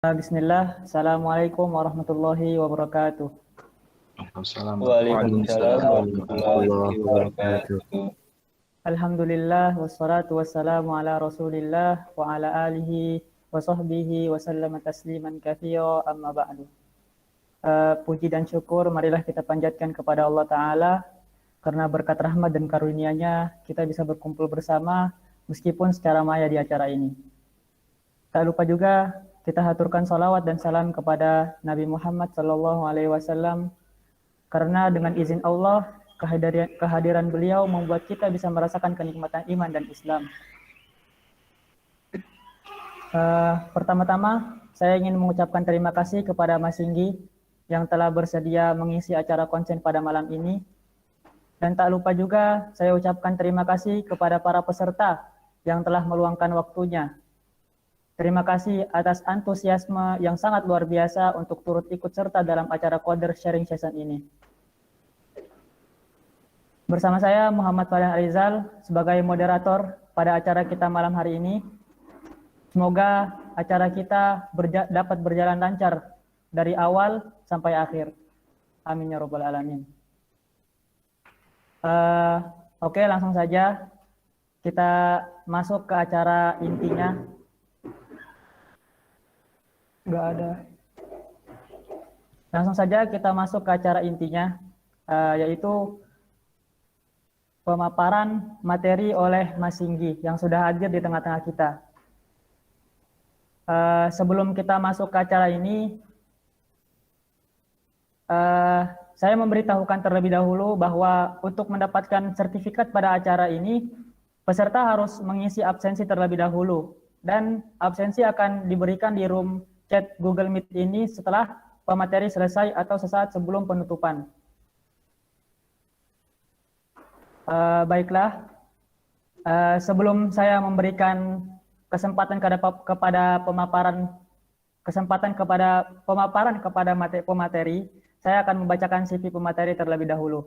Bismillah, Assalamualaikum warahmatullahi wabarakatuh. Waalaikumsalam warahmatullahi wabarakatuh. Alhamdulillah, wassalatu wassalamu ala rasulillah wa ala alihi wa sahbihi wa sallama tasliman katsira amma ba'du. Puji dan syukur marilah kita panjatkan kepada Allah Ta'ala, karena berkat rahmat dan karunia-Nya kita bisa berkumpul bersama meskipun secara maya di acara ini. Tak lupa juga kita haturkan salawat dan salam kepada Nabi Muhammad SAW, karena dengan izin Allah, kehadiran beliau membuat kita bisa merasakan kenikmatan iman dan Islam. Pertama-tama, saya ingin mengucapkan terima kasih kepada Mas Singgi yang telah bersedia mengisi acara konsen pada malam ini. Dan tak lupa juga saya ucapkan terima kasih kepada para peserta yang telah meluangkan waktunya. Terima kasih atas antusiasme yang sangat luar biasa untuk turut ikut serta dalam acara Coder Sharing Session ini. Bersama saya Muhammad Fahlan Arizal sebagai moderator pada acara kita malam hari ini. Semoga acara kita dapat berjalan lancar dari awal sampai akhir. Amin ya robbal alamin. Oke, langsung saja kita masuk ke acara intinya. Nggak ada. Langsung saja kita masuk ke acara intinya, yaitu pemaparan materi oleh Mas Singgi yang sudah hadir di tengah-tengah kita. Sebelum kita masuk ke acara ini, saya memberitahukan terlebih dahulu bahwa untuk mendapatkan sertifikat pada acara ini, peserta harus mengisi absensi terlebih dahulu, dan absensi akan diberikan di room chat Google Meet ini setelah pemateri selesai atau sesaat sebelum penutupan. Baiklah, sebelum saya memberikan kesempatan kepada pemaparan kepada pemateri, saya akan membacakan CV pemateri terlebih dahulu.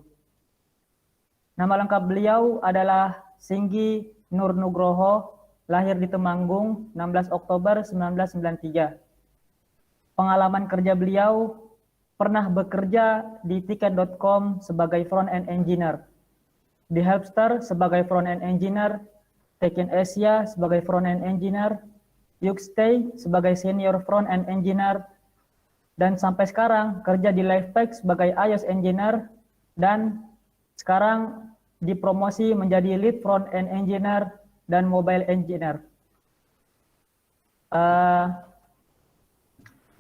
Nama lengkap beliau adalah Singgi Nur Nugroho, lahir di Temanggung 16 Oktober 1993. Pengalaman kerja beliau pernah bekerja di tiket.com sebagai front-end engineer, di Helpster sebagai front-end engineer, Tekken Asia sebagai front-end engineer, Yuxtay sebagai senior front-end engineer, dan sampai sekarang kerja di Lifepack sebagai iOS engineer, dan sekarang dipromosi menjadi lead front-end engineer dan mobile engineer.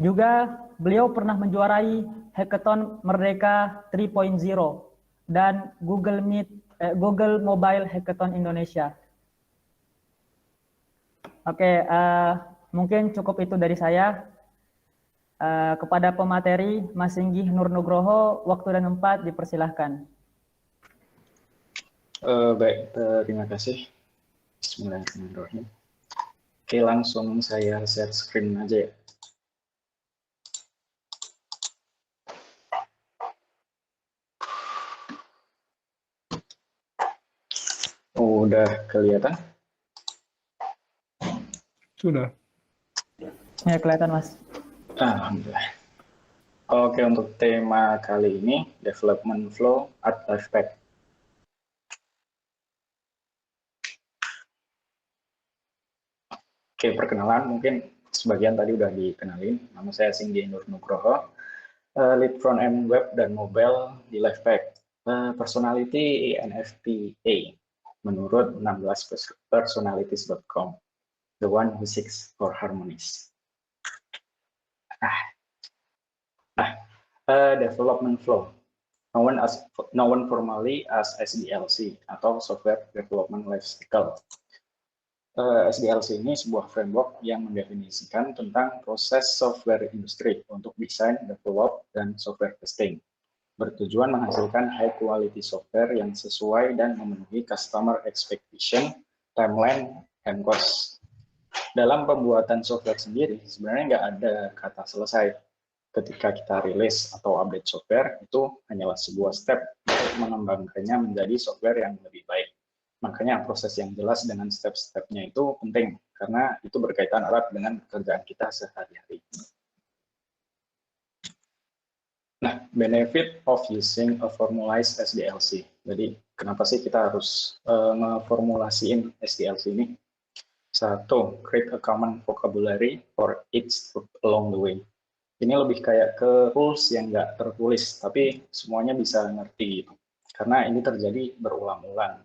Juga beliau pernah menjuarai Hackathon Merdeka 3.0 dan Google Mobile Hackathon Indonesia. Oke, mungkin cukup itu dari saya. Kepada pemateri Mas Singgi Nur Nugroho, waktu dan tempat dipersilahkan. Baik, terima kasih. Bismillahirrahmanirrahim. Oke, langsung saya share screen aja ya. Udah kelihatan? Sudah. Ya, kelihatan Mas. Alhamdulillah. Oke, untuk tema kali ini, Development Flow at Lifepack. Oke, perkenalan mungkin sebagian tadi udah dikenalin. Nama saya Singgi Nur Nugroho, lead front-end web dan mobile di Lifepack. Personality ENFPA menurut 16personalities.com, the one who seeks for harmonies. Development flow, known formally as SDLC atau Software Development Life Cycle. SDLC ini sebuah framework yang mendefinisikan tentang proses software industri untuk desain, develop, dan software testing, bertujuan menghasilkan high quality software yang sesuai dan memenuhi customer expectation, timeline, and cost. Dalam pembuatan software sendiri, sebenarnya nggak ada kata selesai. Ketika kita rilis atau update software, itu hanyalah sebuah step untuk mengembangkannya menjadi software yang lebih baik. Makanya proses yang jelas dengan step-stepnya itu penting, karena itu berkaitan erat dengan pekerjaan kita sehari-hari. Nah, benefit of using a formalized SDLC. Jadi, kenapa sih kita harus ngeformulasiin SDLC ini? Satu, create a common vocabulary for each step along the way. Ini lebih kayak ke rules yang nggak tertulis, tapi semuanya bisa ngerti gitu. Karena ini terjadi berulang-ulang.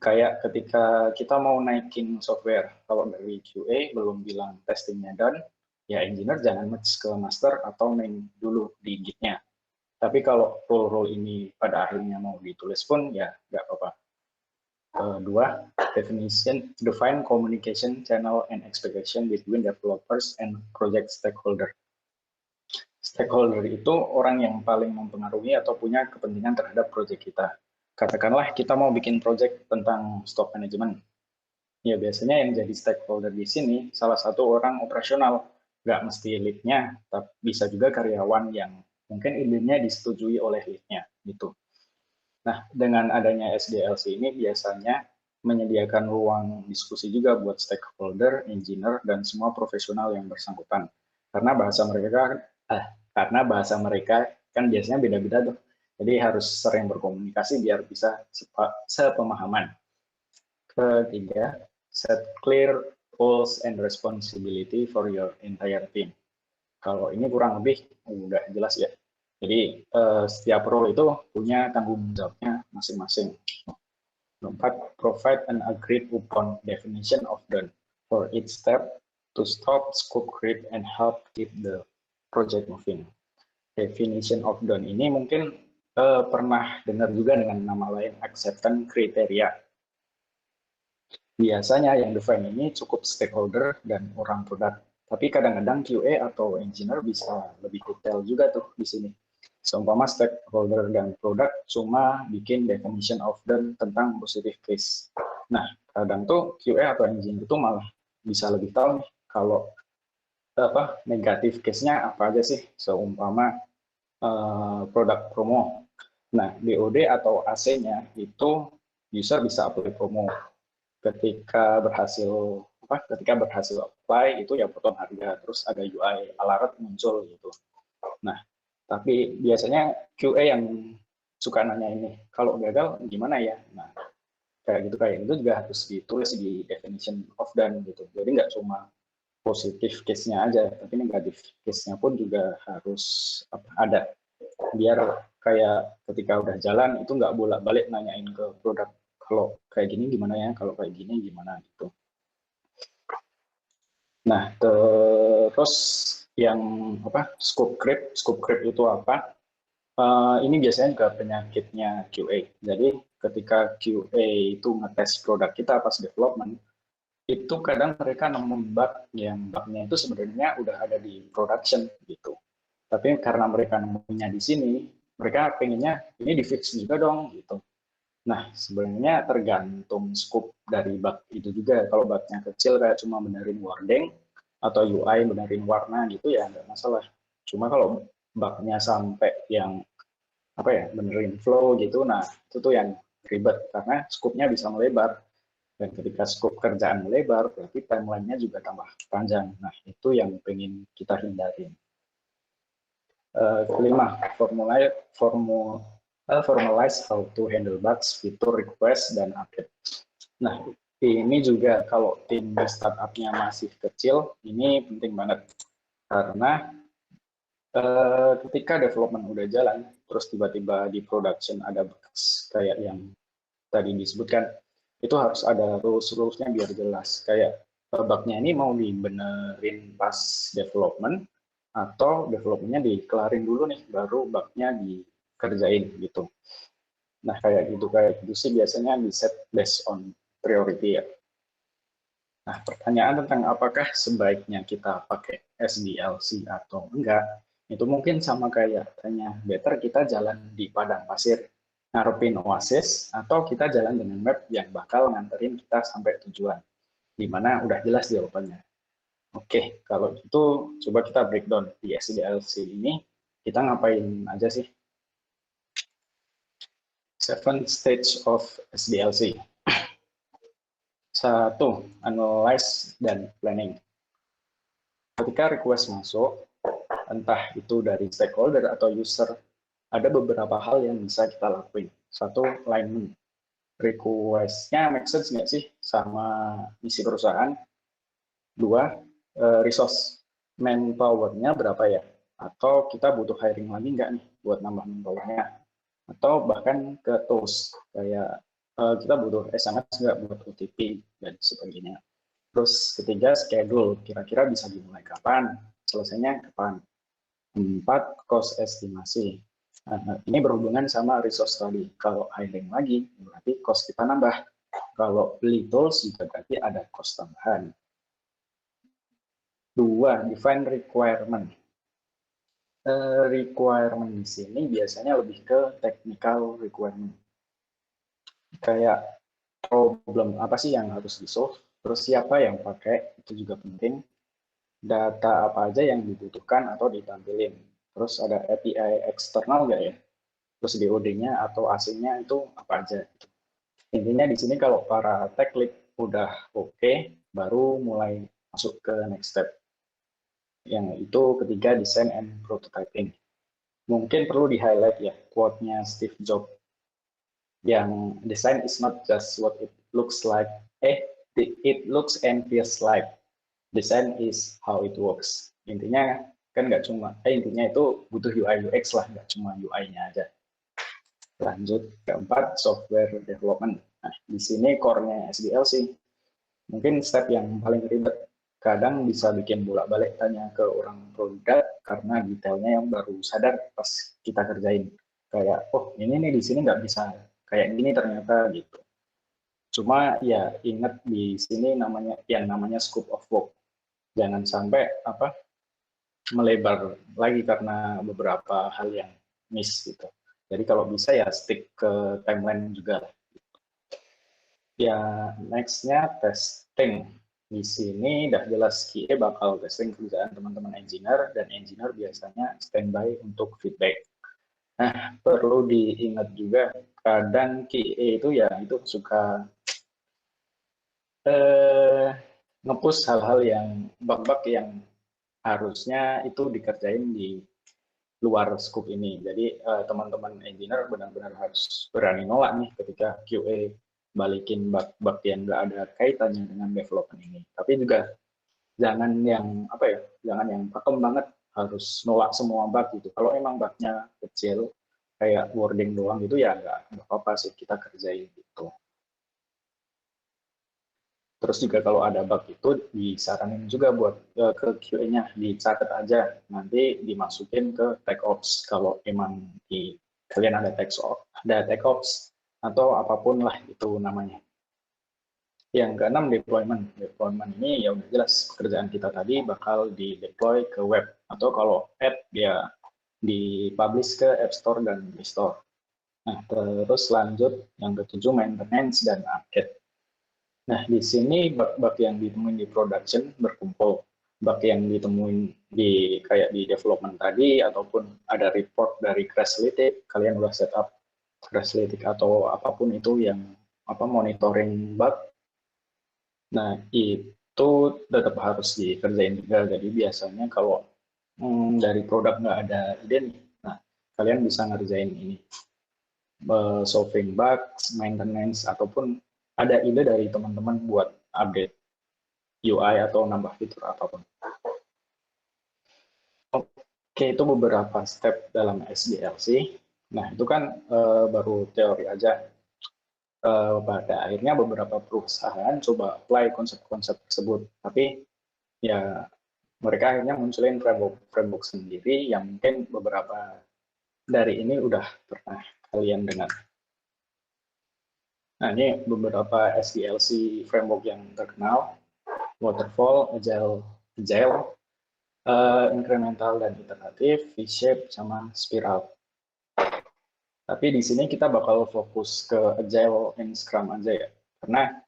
Kayak ketika kita mau naikin software, kalau dari QA belum bilang testingnya done, ya engineer jangan match ke master atau main dulu di gitnya. Tapi kalau rule-rule ini pada akhirnya mau ditulis pun, ya nggak apa-apa. Dua, define communication channel and expectation between developers and project stakeholder. Stakeholder itu orang yang paling mempengaruhi atau punya kepentingan terhadap project kita. Katakanlah kita mau bikin project tentang stock management. Ya biasanya yang jadi stakeholder di sini salah satu orang operasional, nggak mesti lead-nya, tapi bisa juga karyawan yang mungkin ide-nya disetujui oleh lead-nya gitu. Nah, dengan adanya SDLC ini biasanya menyediakan ruang diskusi juga buat stakeholder, engineer, dan semua profesional yang bersangkutan. Karena bahasa mereka kan biasanya beda-beda tuh. Jadi harus sering berkomunikasi biar bisa sepemahaman. Ketiga, set clear roles and responsibility for your entire team. Kalau ini kurang lebih udah jelas ya. Jadi setiap role itu punya tanggung jawabnya masing-masing. Keempat, provide an agreed upon definition of done for each step to stop scope creep and help keep the project moving. Definition of done ini mungkin pernah dengar juga dengan nama lain acceptance criteria. Biasanya yang define ini cukup stakeholder dan orang produk. Tapi kadang-kadang QA atau engineer bisa lebih detail juga tuh di sini. Seumpama stakeholder dan produk cuma bikin definition of done tentang positive case. Nah, kadang tuh QA atau engineer itu malah bisa lebih tahu nih kalau negatif case-nya apa aja sih. Seumpama produk promo. Nah, DOD atau AC-nya itu user bisa apply promo. Ketika berhasil apply itu ya potong harga, terus ada UI alert muncul gitu. Nah, tapi biasanya QA yang suka nanya ini, kalau gagal gimana ya? Nah, kayak itu juga harus ditulis di definition of done gitu. Jadi nggak cuma positif case-nya aja, tapi negatif case-nya pun juga harus ada. Biar kayak ketika udah jalan itu nggak bolak-balik nanyain ke produk, kalau kayak gini gimana ya, kalau kayak gini gimana gitu. Nah, terus yang scope creep itu apa? Ini biasanya juga penyakitnya QA. Jadi ketika QA itu ngetes produk kita pas development, itu kadang mereka nemu bug yang bugnya itu sebenarnya udah ada di production gitu. Tapi karena mereka nemunya di sini, mereka pengennya ini di fix juga dong gitu. Nah, sebenarnya tergantung scope dari bug itu juga. Kalau bugnya kecil kayak cuma benerin wording atau UI benerin warna gitu ya nggak masalah. Cuma kalau bugnya sampai yang benerin flow gitu, nah itu tuh yang ribet karena scope-nya bisa melebar. Dan ketika scope kerjaan melebar, berarti timeline-nya juga tambah panjang. Nah, itu yang pengen kita hindarin. Kelima, formalize how to handle bugs, fitur request, dan update. Nah, ini juga kalau tim startup-nya masih kecil, ini penting banget. Karena ketika development udah jalan, terus tiba-tiba di production ada bugs kayak yang tadi disebutkan, itu harus ada rules-rulesnya biar jelas. Kayak bugnya ini mau dibenerin pas development, atau developmentnya dikelarin dulu nih, baru bugnya dikerjain gitu. Nah, kayak gitu sih biasanya di set based on priority ya. Nah, pertanyaan tentang apakah sebaiknya kita pakai SDLC atau enggak, itu mungkin sama kayak tanya, better kita jalan di padang pasir, ngarepin oasis, atau kita jalan dengan map yang bakal nganterin kita sampai tujuan, di mana udah jelas jawabannya. Oke, kalau gitu coba kita breakdown di SDLC ini, kita ngapain aja sih? 7 stage of SDLC. Satu, analyze dan planning. Ketika request masuk, entah itu dari stakeholder atau user, ada beberapa hal yang bisa kita lakuin. Satu, alignment. Request-nya make sense nggak sih sama misi perusahaan? Dua, resource. Manpower-nya berapa ya? Atau kita butuh hiring lagi nggak nih buat nambah manpower-nya? Atau bahkan ke tools, kayak kita butuh SMS nggak buat OTP, dan sebagainya. Terus ketiga, schedule. Kira-kira bisa dimulai kapan? Selesainya kapan? 4, cost estimasi. Nah, ini berhubungan sama resource tadi. Kalau hiring lagi, berarti cost kita nambah. Kalau beli tools, juga berarti ada cost tambahan. 2, define requirement. Requirement di sini biasanya lebih ke technical requirement. Kayak problem apa sih yang harus di-solve, terus siapa yang pakai, itu juga penting. Data apa aja yang dibutuhkan atau ditampilin. Terus ada API eksternal nggak ya? Terus DOD-nya atau AC-nya itu apa aja. Intinya di sini kalau para tech lead udah oke, baru mulai masuk ke next step. Yang itu ketiga, design and prototyping. Mungkin perlu di-highlight ya, quote-nya Steve Jobs. Yang design is not just what it looks like, it looks and feels like. Design is how it works. Intinya kan nggak cuma, intinya itu butuh UI UX lah, nggak cuma UI-nya aja. Lanjut, keempat, software development. Nah, di sini core-nya SDLC. Mungkin step yang paling ribet. Kadang bisa bikin bolak-balik tanya ke orang produk karena detailnya yang baru sadar pas kita kerjain. Kayak, oh ini nih di sini nggak bisa kayak gini ternyata gitu. Cuma ya ingat di sini namanya scope of work. Jangan sampai melebar lagi karena beberapa hal yang miss gitu. Jadi kalau bisa ya stick ke timeline juga. Ya, next-nya testing. Di sini udah jelas QA bakal testing kerjaan teman-teman engineer, dan engineer biasanya standby untuk feedback. Nah, perlu diingat juga, kadang QA itu ya itu suka nge-push hal-hal yang bug-bug yang harusnya itu dikerjain di luar scope ini. Jadi teman-teman engineer benar-benar harus berani nolak nih ketika QA balikin bug-bug yang nggak ada kaitannya dengan development ini. Tapi juga jangan yang jangan yang pakem banget harus nolak semua bug gitu. Kalau emang bugnya kecil kayak wording doang gitu ya nggak apa-apa sih, kita kerjain gitu. Terus juga kalau ada bug itu disaranin juga buat ke QA-nya dicatat aja, nanti dimasukin ke tech ops kalau emang kalian ada tech ops atau apapun lah itu namanya. Yang keenam, deployment. Deployment ini ya udah jelas pekerjaan kita tadi bakal di deploy ke web, atau kalau app ya dipublish ke App Store dan Play Store. Nah, terus lanjut yang ketujuh, maintenance dan update. Nah, di sini bug-bug yang ditemuin di production berkumpul. Bug yang ditemuin kayak di development tadi, ataupun ada report dari Crashlytics, kalian udah setup Crashlytics atau apapun itu yang monitoring bug. Nah, itu tetap harus dikerjain juga. Jadi biasanya kalau dari produk nggak ada ide nih, nah kalian bisa ngerjain ini. Solving bugs, maintenance, ataupun ada ide dari teman-teman buat update UI atau nambah fitur apapun. Oke, itu beberapa step dalam SDLC. Nah, itu kan baru teori aja. Pada akhirnya beberapa perusahaan coba apply konsep-konsep tersebut. Tapi ya mereka akhirnya munculin framework sendiri yang mungkin beberapa dari ini udah pernah kalian dengar. Nah, ini beberapa SDLC framework yang terkenal: Waterfall, Agile, Incremental dan Iteratif, V-Shape, sama Spiral. Tapi di sini kita bakal fokus ke Agile and Scrum aja ya, karena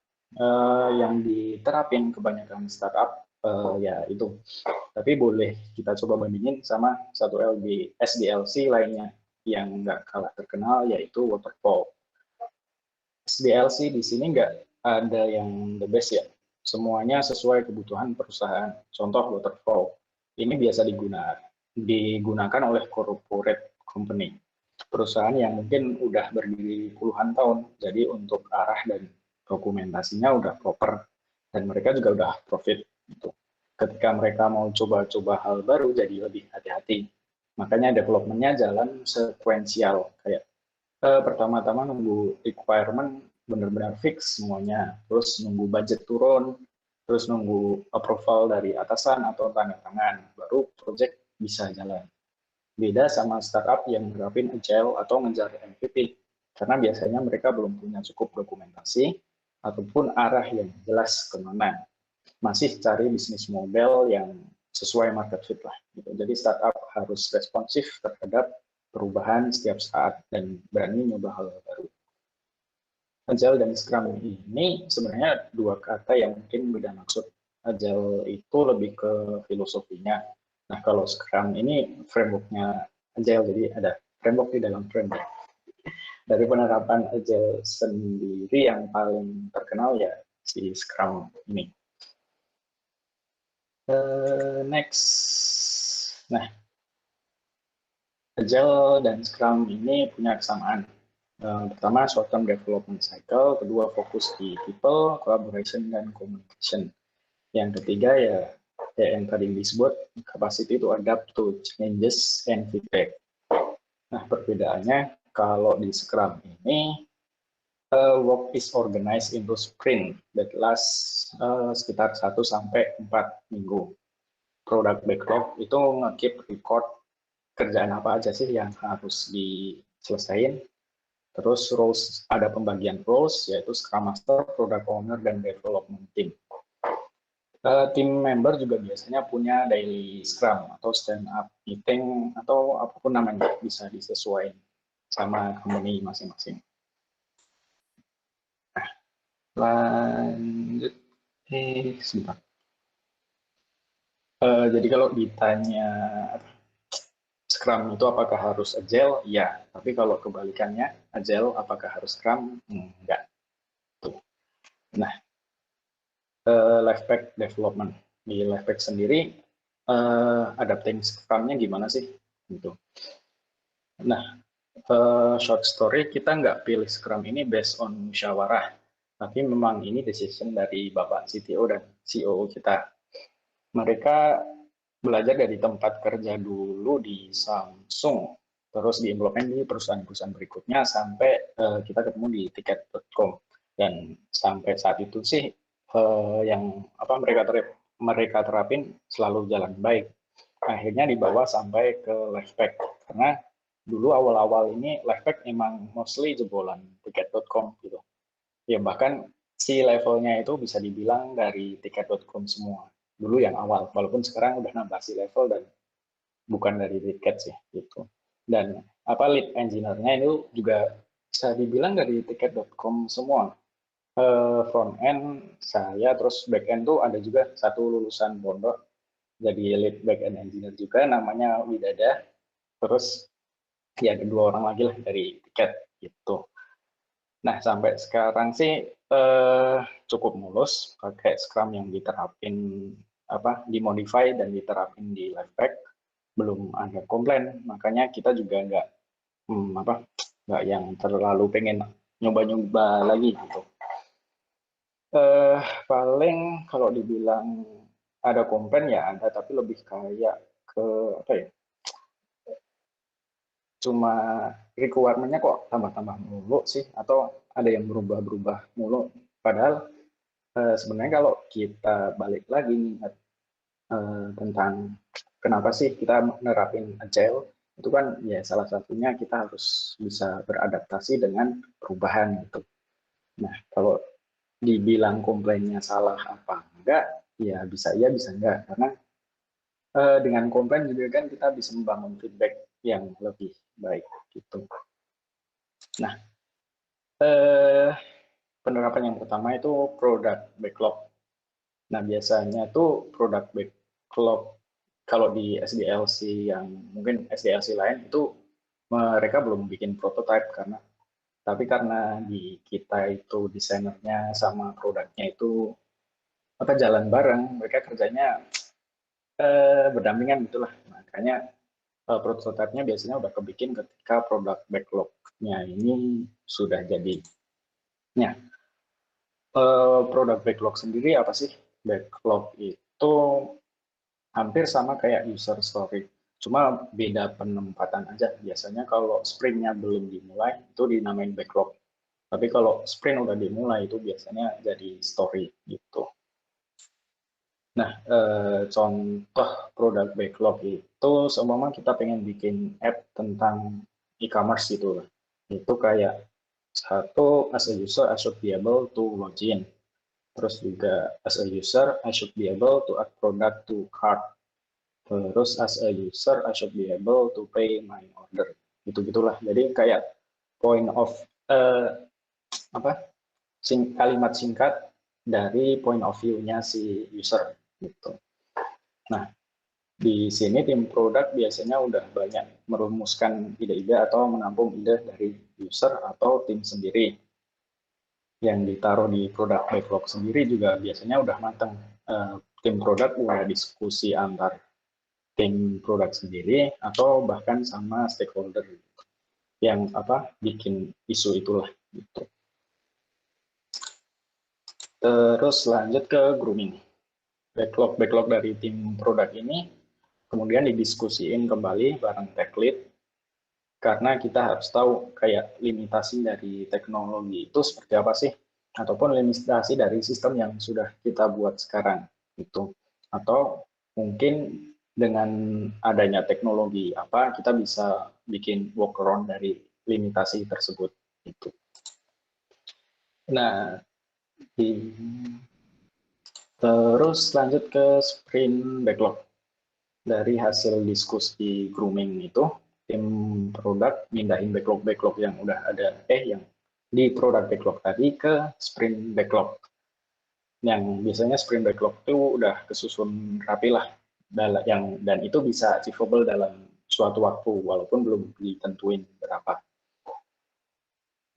yang diterapin kebanyakan startup ya itu. Tapi boleh kita coba bandingin sama satu SDLC lainnya yang nggak kalah terkenal, yaitu Waterfall. SDLC di sini nggak ada yang the best ya. Semuanya sesuai kebutuhan perusahaan. Contoh waterfall. Ini biasa digunakan oleh corporate company. Perusahaan yang mungkin udah berdiri puluhan tahun. Jadi untuk arah dan dokumentasinya udah proper dan mereka juga udah profit gitu. Ketika mereka mau coba-coba hal baru jadi lebih hati-hati. Makanya development-nya jalan sekuensial kayak pertama-tama nunggu requirement benar-benar fix semuanya, terus nunggu budget turun, terus nunggu approval dari atasan atau tanda tangan, baru project bisa jalan. Beda sama startup yang menerapin agile atau ngejar MVP, karena biasanya mereka belum punya cukup dokumentasi ataupun arah yang jelas kemana. Masih cari bisnis model yang sesuai market fit lah. Gitu. Jadi startup harus responsif terhadap perubahan setiap saat dan berani nyoba hal baru. Agile dan Scrum ini sebenarnya dua kata yang mungkin beda maksud. Agile itu lebih ke filosofinya. Nah, kalau Scrum ini framework-nya Agile, jadi ada framework di dalam framework. Dari penerapan Agile sendiri yang paling terkenal ya si Scrum ini. Next. Nah, Agile dan Scrum ini punya kesamaan. Pertama, short-term development cycle. Kedua, fokus di people, collaboration, dan communication. Yang ketiga, ya yang tadi disebut, capacity to adapt to changes and feedback. Nah, perbedaannya, kalau di Scrum ini, work is organized into sprint that lasts sekitar 1-4 minggu. Product backlog itu nge-keep record kerjaan apa aja sih yang harus diselesaikan. Terus roles, ada pembagian roles, yaitu Scrum Master, Product Owner, dan Development Team. Tim member juga biasanya punya daily Scrum atau stand-up meeting atau apapun namanya, bisa disesuaikan sama company masing-masing. Nah, lanjut. Sebentar. Jadi kalau ditanya Scrum itu apakah harus Agile? Ya, tapi kalau kebalikannya, Agile apakah harus Scrum? Enggak. Nah, Lifepack development. Di Lifepack sendiri, adapting Scrum-nya gimana sih? Gitu. Nah, short story, kita nggak pilih Scrum ini based on musyawarah, tapi memang ini decision dari Bapak CTO dan COO kita. Mereka belajar dari tempat kerja dulu di Samsung, terus diimplement di perusahaan-perusahaan berikutnya sampai kita ketemu di tiket.com. Dan sampai saat itu sih yang mereka terapin selalu jalan baik. Akhirnya dibawa sampai ke Lifepack, karena dulu awal-awal ini Lifepack emang mostly jebolan tiket.com gitu. Ya bahkan si levelnya itu bisa dibilang dari tiket.com semua. Dulu yang awal, walaupun sekarang udah nambah si level dan bukan dari tiket sih gitu. Dan lead engineer-nya itu juga bisa dibilang dari tiket.com semua. Front end saya, terus back end tuh ada juga satu lulusan pondok jadi lead back end engineer juga, namanya Widada. Terus ya ada 2 orang lagi lah dari tiket gitu. Nah, sampai sekarang sih cukup mulus pakai Scrum yang diterapin dimodify dan diterapin di Lifepack, belum ada komplain. Makanya kita juga nggak yang terlalu pengen nyoba-nyoba lagi gitu. Paling kalau dibilang ada komplain ya ada, tapi lebih kayak ke cuma requirement-nya kok tambah-tambah mulu sih, atau ada yang berubah-berubah mulu. Padahal sebenarnya kalau kita balik lagi ingat tentang kenapa sih kita nerapin Agile, itu kan ya salah satunya kita harus bisa beradaptasi dengan perubahan gitu. Nah, kalau dibilang komplainnya salah apa enggak, ya bisa iya bisa enggak, karena dengan komplain juga kan kita bisa membangun feedback yang lebih baik gitu. Nah, penerapan yang pertama itu product backlog. Nah, biasanya tuh product backlog kalau di SDLC yang mungkin SDLC lain itu mereka belum bikin prototype karena Tapi karena di kita itu desainernya sama produknya itu jalan bareng, mereka kerjanya berdampingan gitulah. Makanya prototipe-nya biasanya udah kebikin ketika produk backlog-nya ini sudah jadi. Nah, produk backlog sendiri apa sih? Backlog itu hampir sama kayak user story, cuma beda penempatan aja. Biasanya kalau sprintnya belum dimulai itu dinamain backlog, tapi kalau sprint udah dimulai itu biasanya jadi story gitu. Nah, contoh produk backlog itu seumpama kita pengen bikin app tentang e-commerce gitu. Itu kayak satu, as a user I should be able to login. Terus juga as a user I should be able to add product to cart. Terus as a user I should be able to pay my order. Gitu-gitulah. Jadi kayak point of kalimat singkat dari point of view-nya si user gitu. Nah, di sini tim produk biasanya udah banyak merumuskan ide-ide atau menampung ide dari user atau tim sendiri. Yang ditaruh di produk backlog sendiri juga biasanya udah matang. Tim produk udah diskusi antar tim produk sendiri atau bahkan sama stakeholder yang bikin isu itulah gitu. Terus lanjut ke grooming. Backlog dari tim produk ini kemudian didiskusiin kembali bareng tech lead, karena kita harus tahu kayak limitasi dari teknologi itu seperti apa sih, ataupun limitasi dari sistem yang sudah kita buat sekarang itu, atau mungkin dengan adanya teknologi apa kita bisa bikin workaround dari limitasi tersebut itu. Nah, terus lanjut ke sprint backlog. Dari hasil diskusi grooming itu, tim produk mindahin backlog yang udah ada, yang di produk backlog tadi ke sprint backlog. Yang biasanya sprint backlog itu udah kesusun rapi lah, dan itu bisa achievable dalam suatu waktu, walaupun belum ditentuin berapa.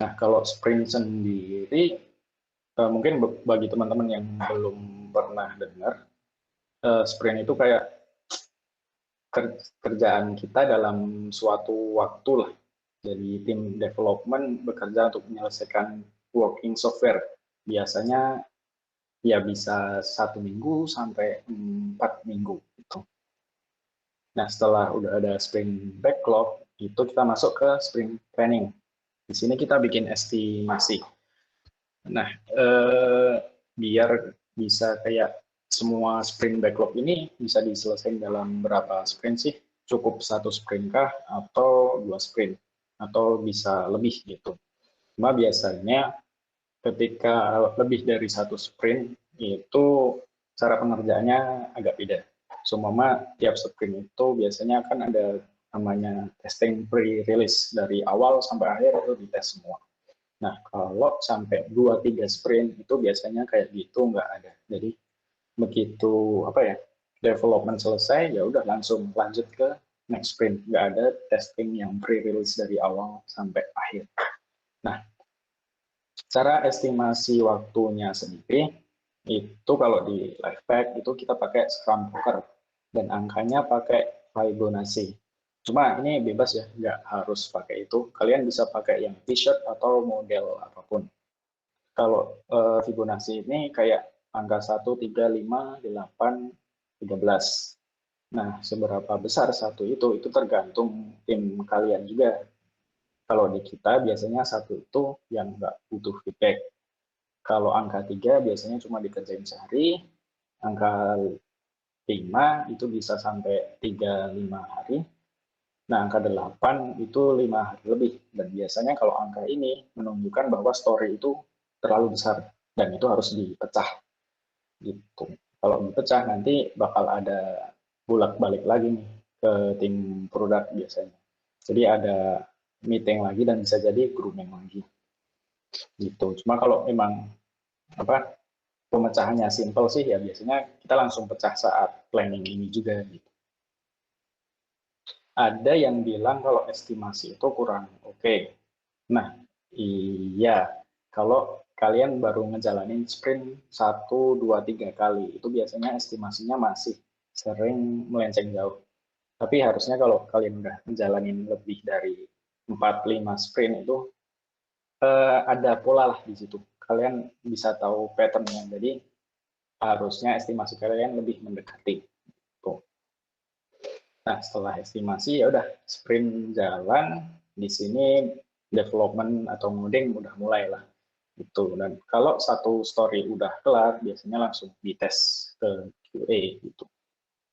Nah, kalau sprint sendiri, mungkin bagi teman-teman yang belum pernah dengar, sprint itu kayak kerjaan kita dalam suatu waktu lah. Jadi tim development bekerja untuk menyelesaikan working software. Biasanya ya bisa 1 minggu sampai 4 minggu gitu. Nah, setelah udah ada sprint backlog, itu kita masuk ke sprint planning. Di sini kita bikin estimasi. Nah, biar bisa kayak semua sprint backlog ini bisa diselesaikan dalam berapa sprint sih? Cukup 1 sprint kah atau 2 sprint? Atau bisa lebih gitu. Cuma biasanya ketika lebih dari 1 sprint itu cara pengerjaannya agak beda. Seumpama tiap sprint itu biasanya kan ada namanya testing pre-release, dari awal sampai akhir itu dites semua. Nah, kalau sampai 2-3 sprint itu biasanya kayak gitu nggak ada. Jadi begitu development selesai, ya udah langsung lanjut ke next sprint. Nggak ada testing yang pre-release dari awal sampai akhir. Nah, cara estimasi waktunya sendiri itu kalau di Lifepack itu kita pakai Scrum Poker dan angkanya pakai Fibonacci. Cuma ini bebas ya, nggak harus pakai itu. Kalian bisa pakai yang t-shirt atau model apapun. Kalau Fibonacci ini kayak angka 1, 3, 5, 8, 13. Nah, seberapa besar satu itu tergantung tim kalian juga. Kalau di kita biasanya 1 itu yang nggak butuh feedback. Kalau angka 3 biasanya cuma dikerjain sehari, angka 5 itu bisa sampai 3-5 hari, nah angka 8 itu 5 hari lebih, dan biasanya kalau angka ini menunjukkan bahwa story itu terlalu besar, dan itu harus dipecah gitu. Kalau dipecah nanti bakal ada bolak-balik lagi nih ke tim produk biasanya. Jadi ada meeting lagi dan bisa jadi grooming lagi gitu. Cuma kalau memang pemecahannya simple sih ya biasanya kita langsung pecah saat planning ini juga gitu. Ada yang bilang kalau estimasi itu kurang oke. Nah, Iya, kalau kalian baru ngejalanin sprint 1, 2, 3 kali, itu biasanya estimasinya masih sering melenceng jauh. Tapi harusnya kalau kalian udah ngejalanin lebih dari 4, 5 sprint itu ada pola lah di situ. Kalian bisa tahu pattern-nya. Jadi harusnya estimasi kalian lebih mendekati. Tuh. Nah, setelah estimasi ya udah sprint jalan, di sini development atau ngoding udah mulai lah. Gitu. Dan kalau satu story udah kelar, biasanya langsung dites ke QA gitu.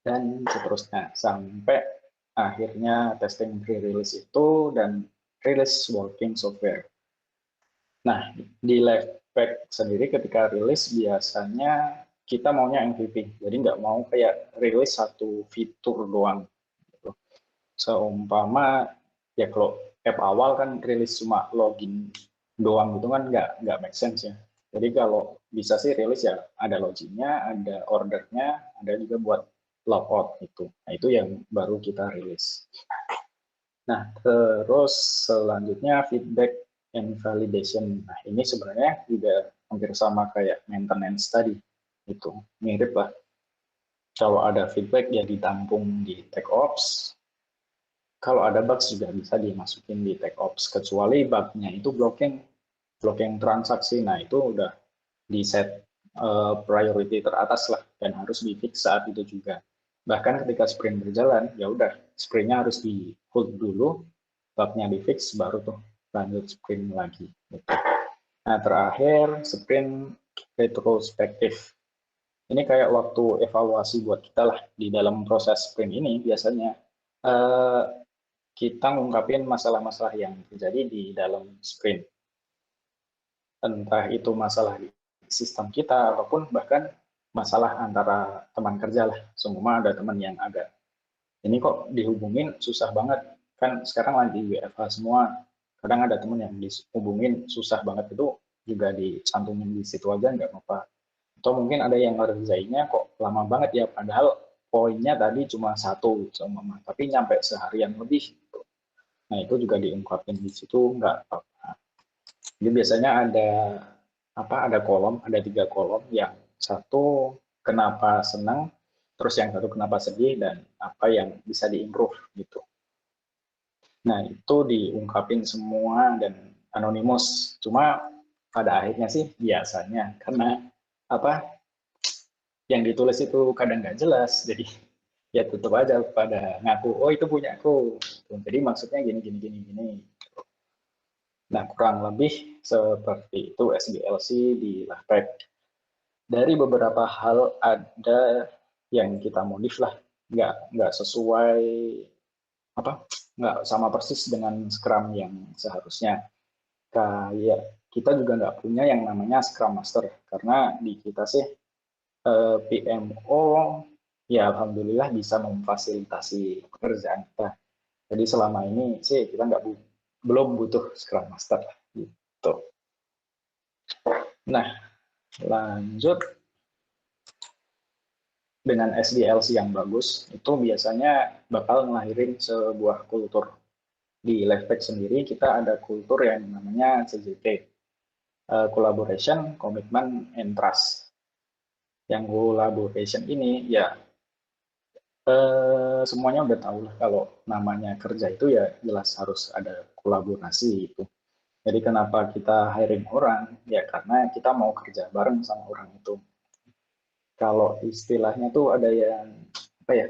Dan seterusnya sampai akhirnya testing pre-release itu dan release working software. Nah, di Lifepack sendiri ketika rilis biasanya kita maunya MVP, jadi nggak mau kayak rilis satu fitur doang. Gitu. Seumpama ya kalau app awal kan rilis cuma login doang gitu kan nggak make sense ya. Jadi kalau bisa sih rilis ya ada loginnya, ada ordernya, ada juga buat logout gitu. Nah itu yang baru kita rilis. Nah terus selanjutnya feedback and validation. Nah ini sebenarnya juga hampir sama kayak maintenance tadi. Itu mirip lah. Kalau ada feedback ya ditampung di TechOps. Kalau ada bugs juga bisa dimasukin di TechOps. Kecuali bugnya itu blocking transaksi. Nah itu udah di set priority teratas lah dan harus di fix saat itu juga. Bahkan ketika sprint berjalan, ya udah sprintnya harus di hold dulu, bugnya di fix baru tuh lanjut sprint lagi. Gitu. Nah terakhir sprint retrospektif. Ini kayak waktu evaluasi buat kita lah di dalam proses sprint ini biasanya kita ngungkapin masalah-masalah yang terjadi di dalam sprint. Entah itu masalah di sistem kita ataupun bahkan masalah antara teman kerja lah. Semua ada teman yang agak ini kok dihubungin susah banget kan sekarang lagi WFH semua. Kadang ada teman yang dihubungin susah banget itu juga dicantumin di situ aja nggak apa-apa. Atau mungkin ada yang ngerjainnya kok lama banget ya padahal poinnya tadi cuma satu sama tapi nyampe seharian lebih. Nah itu juga diungkapin di situ nggak apa-apa. Jadi biasanya ada kolom, ada 3 kolom, yang satu kenapa senang, terus yang satu kenapa sedih, dan apa yang bisa diimprove gitu. Nah itu diungkapin semua dan anonimus. Cuma pada akhirnya sih biasanya karena apa yang ditulis itu kadang nggak jelas, jadi ya tutup aja pada ngaku, oh itu punya aku. Jadi maksudnya gini gini gini gini. Nah, kurang lebih seperti itu SDLC di Lifepack. Dari beberapa hal ada yang kita modif lah, nggak sesuai nggak sama persis dengan Scrum yang seharusnya. Kayak kita juga nggak punya yang namanya Scrum Master karena di kita sih PMO ya alhamdulillah bisa memfasilitasi pekerjaan kita. Jadi selama ini sih kita belum butuh Scrum Master gitu. Nah, lanjut dengan SDLC yang bagus, itu biasanya bakal ngelahirin sebuah kultur. Di Lifepack sendiri kita ada kultur yang namanya CJT, Collaboration, Commitment, and Trust. Yang collaboration ini ya semuanya udah tahu lah kalau namanya kerja itu ya jelas harus ada kolaborasi itu. Jadi kenapa kita hiring orang? Ya karena kita mau kerja bareng sama orang itu. Kalau istilahnya tuh ada yang apa ya?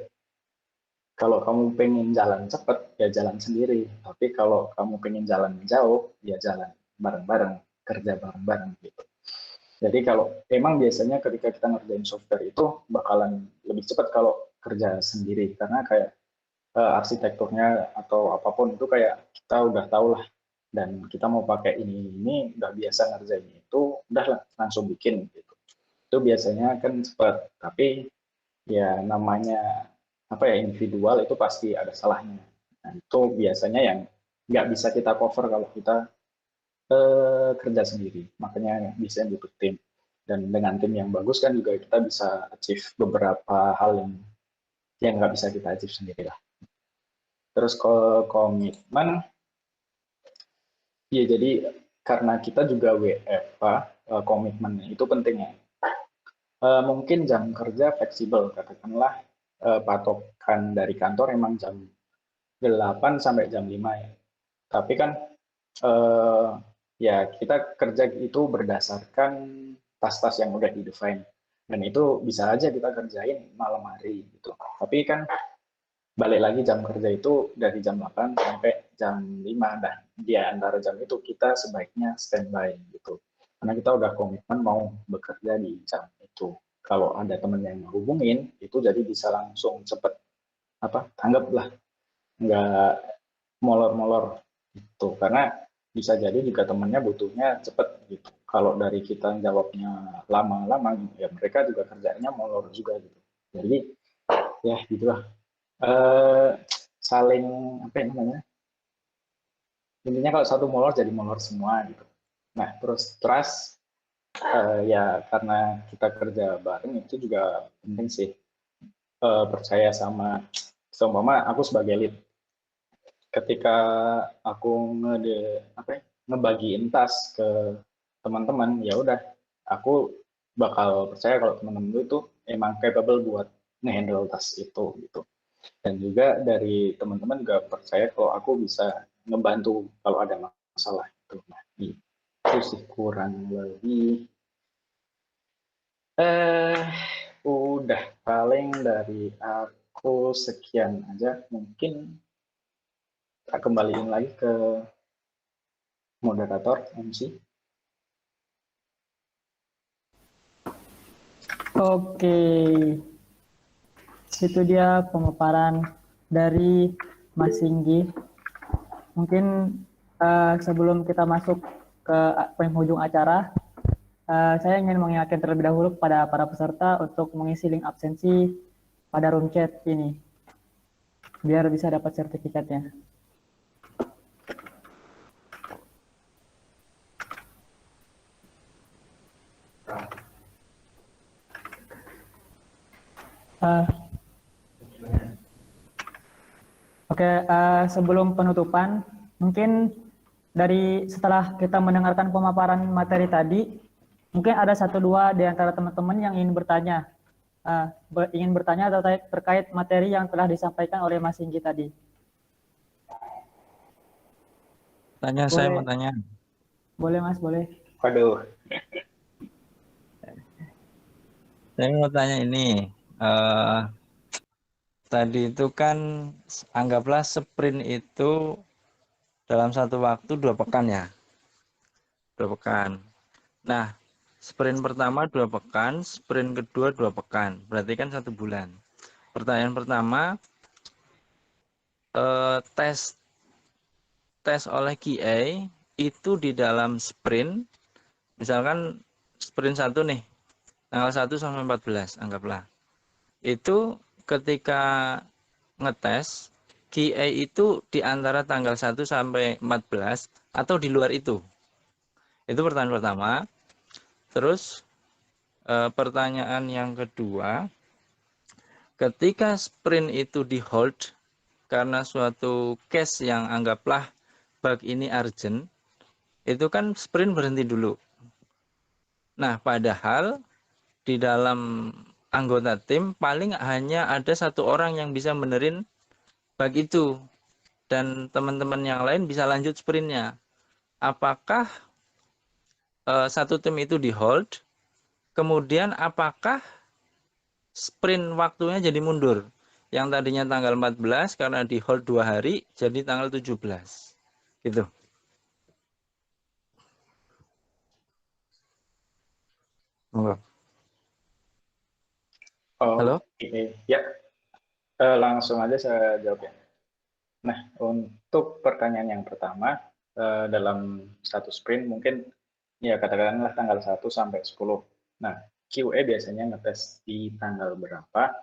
Kalau kamu pengen jalan cepat ya jalan sendiri. Tapi kalau kamu pengen jalan jauh ya jalan bareng-bareng, kerja bareng-bareng gitu. Jadi kalau emang biasanya ketika kita ngerjain software itu bakalan lebih cepat kalau kerja sendiri karena kayak arsitekturnya atau apapun itu kayak kita udah tahu lah dan kita mau pakai ini udah biasa ngerjain itu udah lah langsung bikin gitu. Itu biasanya kan cepat tapi ya namanya apa ya individual itu pasti ada salahnya. Nah, itu biasanya yang nggak bisa kita cover kalau kita kerja sendiri. Makanya bisa butuh tim. Dan dengan tim yang bagus kan juga kita bisa achieve beberapa hal yang nggak bisa kita achieve sendiri lah. Terus ke komitmen, ya jadi karena kita juga WFH, komitmen itu penting ya. Mungkin jam kerja fleksibel, katakanlah patokan dari kantor emang jam 8 sampai jam 5 ya. Tapi kan ya kita kerja itu berdasarkan tas-tas yang udah di-define. Dan itu bisa aja kita kerjain malam hari gitu. Tapi kan balik lagi jam kerja itu dari jam 8 sampai jam 5 dan di antara jam itu kita sebaiknya standby gitu. Karena kita udah komitmen mau bekerja di jam itu. Kalau ada teman yang hubungin itu jadi bisa langsung cepet tanggap lah, nggak molor-molor gitu. Karena bisa jadi juga temennya butuhnya cepet gitu. Kalau dari kita jawabnya lama-lama ya mereka juga kerjanya molor juga gitu. Jadi ya gitulah. Saling apa ya namanya, intinya kalau satu molor jadi molor semua gitu. Nah terus trust, ya karena kita kerja bareng itu juga penting sih, percaya sama seumpama aku sebagai lead, ketika aku ngebagiin tas ke teman-teman, ya udah aku bakal percaya kalau teman-teman itu emang capable buat ngehandle tas itu gitu. Dan juga dari teman-teman juga percaya kalau aku bisa ngebantu kalau ada masalah itu. Nah, itu sih kurang lebih. Udah paling dari aku sekian aja. Mungkin tak kembaliin lagi ke moderator MC. Oke, itu dia pemaparan dari Mas Singgi. Mungkin sebelum kita masuk ke penghujung acara, saya ingin mengingatkan terlebih dahulu kepada para peserta untuk mengisi link absensi pada room chat ini, biar bisa dapat sertifikatnya. Oke, sebelum penutupan, mungkin setelah kita mendengarkan pemaparan materi tadi, mungkin ada satu dua di antara teman-teman yang ingin bertanya, terkait materi yang telah disampaikan oleh Mas Singgi tadi. Saya mau tanya. Boleh Mas, boleh. Waduh. Saya mau tanya ini. Tadi itu kan anggaplah sprint itu dalam satu waktu 2 pekan ya. 2 pekan. Nah, sprint pertama 2 pekan, sprint kedua 2 pekan. Berarti kan 1 bulan. Pertanyaan pertama, tes oleh QA itu di dalam sprint, misalkan sprint 1 nih, tanggal 1 sampai 14 anggaplah. Itu ketika ngetes QA itu di antara tanggal 1 sampai 14 atau di luar itu? Itu pertanyaan pertama. Terus pertanyaan yang kedua, ketika sprint itu di hold karena suatu case yang anggaplah bug ini urgent, itu kan sprint berhenti dulu. Nah, padahal di dalam anggota tim paling hanya ada 1 orang yang bisa benerin bug itu dan teman-teman yang lain bisa lanjut sprintnya. Apakah satu tim itu di hold, kemudian apakah sprint waktunya jadi mundur, yang tadinya tanggal 14 karena di hold 2 hari jadi tanggal 17 gitu. Halo. Halo? Ya, langsung aja saya jawab ya. Nah, untuk pertanyaan yang pertama, dalam satu sprint mungkin ya katakanlah tanggal 1 sampai 10. Nah, QA biasanya ngetes di tanggal berapa,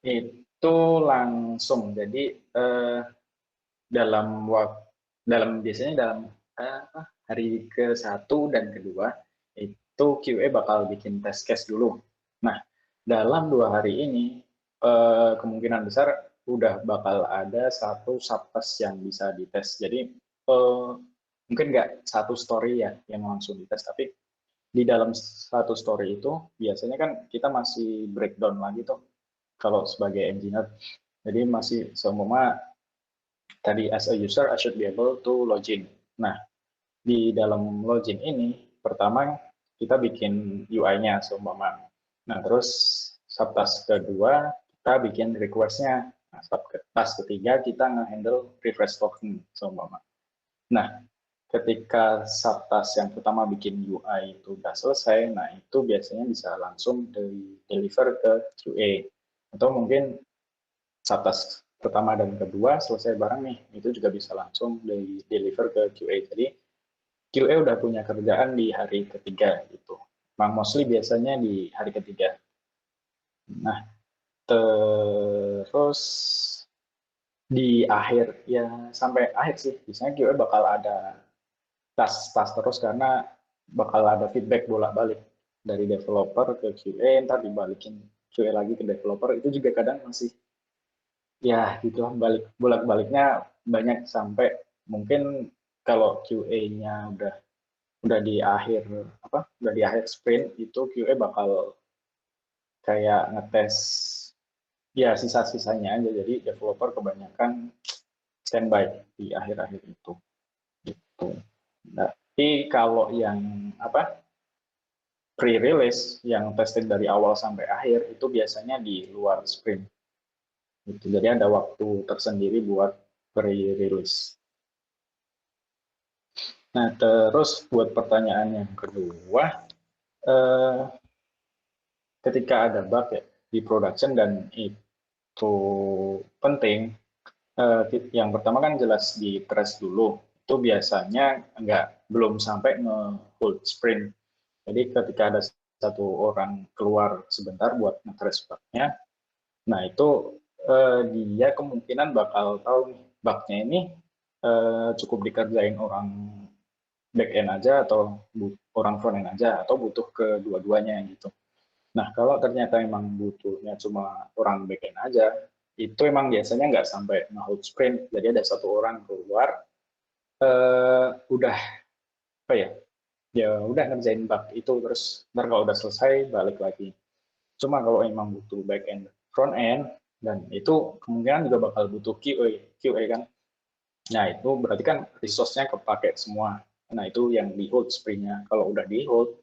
itu langsung. Jadi biasanya dalam hari ke-1 dan kedua, itu QA bakal bikin test case dulu. Nah, dalam 2 hari ini, kemungkinan besar udah bakal ada 1 subtask yang bisa dites. Jadi mungkin nggak satu story ya yang langsung dites, tapi di dalam satu story itu biasanya kan kita masih breakdown lagi tuh kalau sebagai engineer. Jadi masih seumpama tadi as a user I should be able to login. Nah, di dalam login ini pertama kita bikin UI-nya seumpama. Nah, terus subtask kedua kita bikin request-nya. Nah, subtask ketiga kita nge-handle refresh token seumpama. Nah, ketika subtask yang pertama bikin UI itu udah selesai, nah itu biasanya bisa langsung di deliver ke QA. Atau mungkin subtask pertama dan kedua selesai bareng nih, itu juga bisa langsung di deliver ke QA. Jadi QA udah punya kerjaan di hari ketiga gitu. Bang mostly biasanya di hari ketiga. Nah, terus di akhir ya sampai akhir sih biasanya QA bakal ada tas terus karena bakal ada feedback bolak-balik dari developer ke QA, ntar dibalikin QA lagi ke developer, itu juga kadang masih ya gitu bolak-baliknya banyak sampai mungkin kalau QA-nya udah di akhir udah di akhir sprint itu QA bakal kayak ngetes ya sisa-sisanya aja, jadi developer kebanyakan standby di akhir-akhir itu gitu. Nah, tapi kalau yang pre-release yang testing dari awal sampai akhir itu biasanya di luar sprint. Gitu. Jadi ada waktu tersendiri buat pre-release. Nah, terus buat pertanyaan yang kedua, ketika ada bug ya di production dan itu penting, yang pertama kan jelas di trace dulu. Itu biasanya belum sampai nge-hold sprint. Jadi ketika ada satu orang keluar sebentar buat nge-trace bug-nya, nah itu dia kemungkinan bakal tahu nih bug-nya ini cukup dikerjain orang back end aja atau orang front end aja atau butuh kedua-duanya gitu. Nah kalau ternyata emang butuhnya cuma orang back end aja, itu emang biasanya nggak sampai nge-hold sprint. Jadi ada satu orang keluar udah ya udah ngerjain bug itu, terus ntar kalau udah selesai balik lagi. Cuma kalau emang butuh back end front end, dan itu kemungkinan juga bakal butuh QA kan. Nah itu berarti kan resource-nya kepake semua. Nah itu yang di hold sprint-nya. Kalau udah di hold,